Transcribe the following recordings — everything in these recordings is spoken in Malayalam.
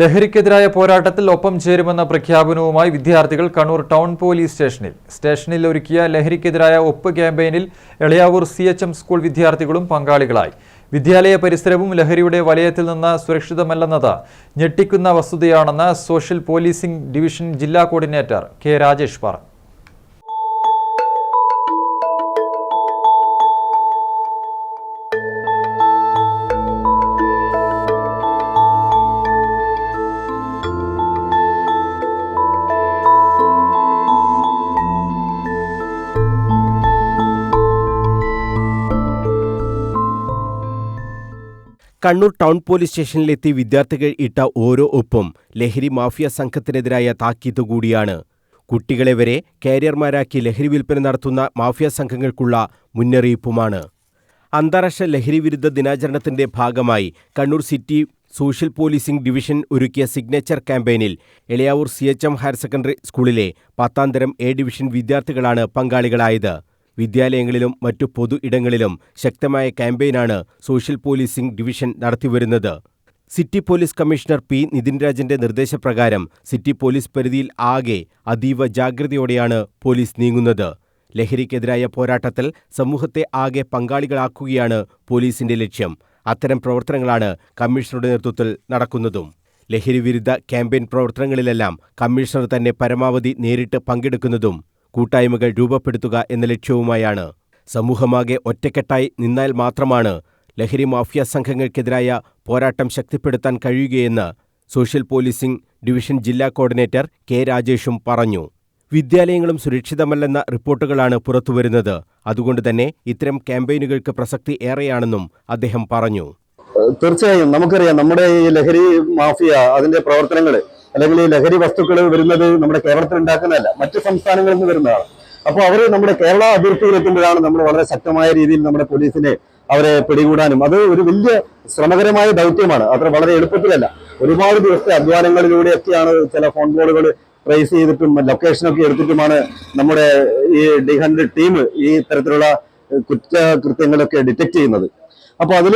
ലഹരിക്കെതിരായ പോരാട്ടത്തിൽ ഒപ്പം ചേരുമെന്ന പ്രഖ്യാപനവുമായി വിദ്യാർത്ഥികൾ കണ്ണൂർ ടൗൺ പോലീസ് സ്റ്റേഷനിൽ ഒരുക്കിയ ലഹരിക്കെതിരായ ഒപ്പ് ക്യാമ്പയിനിൽ എളയാവൂർ CHM സ്കൂൾ വിദ്യാർത്ഥികളും പങ്കാളികളായി. വിദ്യാലയ പരിസരവും ലഹരിയുടെ വലയത്തിൽ നിന്ന് സുരക്ഷിതമല്ലെന്നത് ഞെട്ടിക്കുന്ന വസ്തുതയാണെന്ന് സോഷ്യൽ പോലീസിംഗ് ഡിവിഷൻ ജില്ലാ കോർഡിനേറ്റർ കെ രാജേഷ് പറഞ്ഞു. കണ്ണൂർ ടൗൺ പോലീസ് സ്റ്റേഷനിലെത്തി വിദ്യാർത്ഥികൾ ഇട്ട ഓരോ ഒപ്പും ലഹരി മാഫിയ സംഘത്തിനെതിരായ താക്കീത് കൂടിയാണ്. കുട്ടികളെ വരെ കാരിയർമാരാക്കി ലഹരി വിൽപ്പന നടത്തുന്ന മാഫിയ സംഘങ്ങൾക്കുള്ള മുന്നറിയിപ്പുമാണ്. അന്താരാഷ്ട്ര ലഹരി വിരുദ്ധ ദിനാചരണത്തിന്റെ ഭാഗമായി Kannur city social policing division ഒരുക്കിയ സിഗ്നേച്ചർ ക്യാമ്പയിനിൽ എളയാവൂർ CHM ഹയർ സെക്കൻഡറി സ്കൂളിലെ 10ാം തരം A ഡിവിഷൻ വിദ്യാർത്ഥികളാണ് പങ്കാളികളായത്. വിദ്യാലയങ്ങളിലും മറ്റു പൊതു ഇടങ്ങളിലും ശക്തമായ ക്യാമ്പയിനാണ് സോഷ്യൽ പോലീസിംഗ് ഡിവിഷൻ നടത്തിവരുന്നത്. City police commissioner P. നിതിൻരാജിന്റെ നിർദ്ദേശപ്രകാരം സിറ്റി പോലീസ് പരിധിയിൽ ആകെ അതീവ ജാഗ്രതയോടെയാണ് പോലീസ് നീങ്ങുന്നത്. ലഹരിക്കെതിരായ പോരാട്ടത്തിൽ സമൂഹത്തെ ആകെ പങ്കാളികളാക്കുകയാണ് പോലീസിന്റെ ലക്ഷ്യം. അത്തരം പ്രവർത്തനങ്ങളാണ് കമ്മീഷണറുടെ നേതൃത്വത്തിൽ നടക്കുന്നതും. ലഹരി വിരുദ്ധ ക്യാമ്പയിൻ പ്രവർത്തനങ്ങളിലെല്ലാം കമ്മീഷണർ തന്നെ പരമാവധി നേരിട്ട് പങ്കെടുക്കുന്നതും കൂട്ടായ്മകൾ രൂപപ്പെടുത്തുക എന്ന ലക്ഷ്യവുമായാണ്. സമൂഹമാകെ ഒറ്റക്കെട്ടായി നിന്നാൽ മാത്രമാണ് ലഹരി മാഫിയ സംഘങ്ങൾക്കെതിരായ പോരാട്ടം ശക്തിപ്പെടുത്താൻ കഴിയുകയെന്ന് സോഷ്യൽ പോലീസിംഗ് ഡിവിഷൻ ജില്ലാ കോർഡിനേറ്റർ കെ രാജേഷും പറഞ്ഞു. വിദ്യാലയങ്ങളും സുരക്ഷിതമല്ലെന്ന റിപ്പോർട്ടുകളാണ് പുറത്തുവരുന്നത്. അതുകൊണ്ടുതന്നെ ഇത്തരം ക്യാമ്പയിനുകൾക്ക് പ്രസക്തി ഏറെയാണെന്നും അദ്ദേഹം പറഞ്ഞു. തീർച്ചയായും നമുക്കറിയാം, നമ്മുടെ ഈ ലഹരി മാഫിയ അതിന്റെ പ്രവർത്തനങ്ങൾ അല്ലെങ്കിൽ ഈ ലഹരി വസ്തുക്കൾ വരുന്നത് നമ്മുടെ കേരളത്തിൽ ഉണ്ടാക്കുന്നതല്ല, മറ്റു സംസ്ഥാനങ്ങളിൽ നിന്ന് വരുന്നതാണ്. അപ്പോൾ അവർ നമ്മുടെ കേരള അതിർത്തിയിലെത്തുമ്പോഴാണ് നമ്മൾ വളരെ ശക്തമായ രീതിയിൽ നമ്മുടെ പോലീസിനെ അവരെ പിടികൂടാനും അത് ഒരു വലിയ ശ്രമകരമായ ദൗത്യമാണ്. അത്ര വളരെ എളുപ്പത്തിലല്ല. ഒരുപാട് ദിവസത്തെ അധ്വാനങ്ങളിലൂടെയൊക്കെയാണ് ചില ഫോൺ കോളുകൾ ട്രേസ് ചെയ്തിട്ടും ലൊക്കേഷനൊക്കെ എടുത്തിട്ടുമാണ് നമ്മുടെ ഈ D100 ടീം ഈ തരത്തിലുള്ള കുറ്റകൃത്യങ്ങളൊക്കെ ഡിറ്റക്ട് ചെയ്യുന്നത്. അപ്പോൾ അതിൽ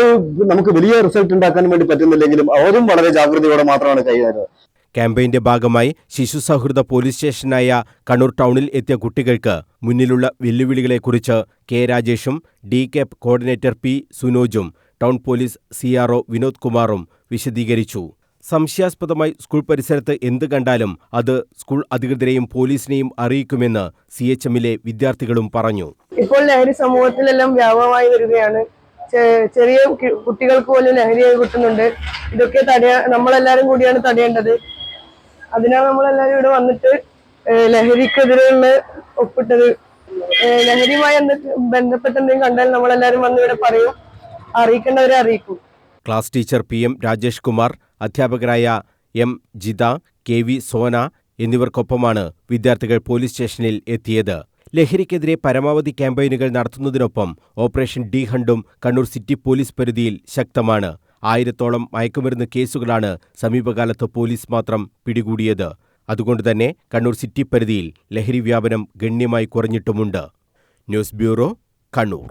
നമുക്ക് വലിയ റിസൾട്ട് ഉണ്ടാക്കാൻ വേണ്ടി പറ്റുന്നില്ലെങ്കിലും അവരും വളരെ ജാഗ്രതയോടെ മാത്രമാണ് കൈകാര്യം. ക്യാമ്പയിന്റെ ഭാഗമായി ശിശു സൗഹൃദ പോലീസ് സ്റ്റേഷനായ കണ്ണൂർ ടൗണിൽ എത്തിയ കുട്ടികൾക്ക് മുന്നിലുള്ള വെല്ലുവിളികളെക്കുറിച്ച് കെ രാജേഷും DCAP കോർഡിനേറ്റർ P. സുനോജും ടൗൺ പോലീസ് CRO വിനോദ് കുമാറും വിശദീകരിച്ചു. സംശയാസ്പദമായി സ്കൂൾ പരിസരത്ത് എന്ത് കണ്ടാലും അത് സ്കൂൾ അധികൃതരെയും പോലീസിനെയും അറിയിക്കുമെന്ന് CHMലെ വിദ്യാർത്ഥികളും പറഞ്ഞു. ഇപ്പോൾ ലഹരി സമൂഹത്തിലെല്ലാം വ്യാപകമായി വരികയാണ്. ചെറിയ കുട്ടികൾക്ക് പോലും ലഹരിയായി കിട്ടുന്നുണ്ട്. ഇതൊക്കെ നമ്മളെല്ലാരും കൂടിയാണ് തടയേണ്ടത്. അതിനാൽ നമ്മളെല്ലാരും ഇവിടെ വന്നിട്ട് ലഹരിക്കെതിരെയുള്ള ഒപ്പിട്ടത്. ലഹരിയുമായി ബന്ധപ്പെട്ട് എന്തെങ്കിലും കണ്ടാൽ നമ്മളെല്ലാരും വന്ന് ഇവിടെ പറയും, അറിയിക്കേണ്ടവരെ അറിയിക്കും. Class teacher PM Rajesh Kumar, അധ്യാപകരായ M. ജിത, KV സോന എന്നിവർക്കൊപ്പമാണ് വിദ്യാർത്ഥികൾ പോലീസ് സ്റ്റേഷനിൽ എത്തിയത്. ലഹരിക്കെതിരെ പരമാവധി ക്യാമ്പയിനുകൾ നടത്തുന്നതിനൊപ്പം ഓപ്പറേഷൻ D100ഉം കണ്ണൂർ സിറ്റി പോലീസ് പരിധിയിൽ ശക്തമാണ്. 1000-ഓളം മയക്കുമരുന്ന് കേസുകളാണ് സമീപകാലത്ത് പോലീസ് മാത്രം പിടികൂടിയത്. അതുകൊണ്ടുതന്നെ കണ്ണൂർ സിറ്റി പരിധിയിൽ ലഹരി വ്യാപനം ഗണ്യമായി കുറഞ്ഞിട്ടുമുണ്ട്. News bureau, Kannur.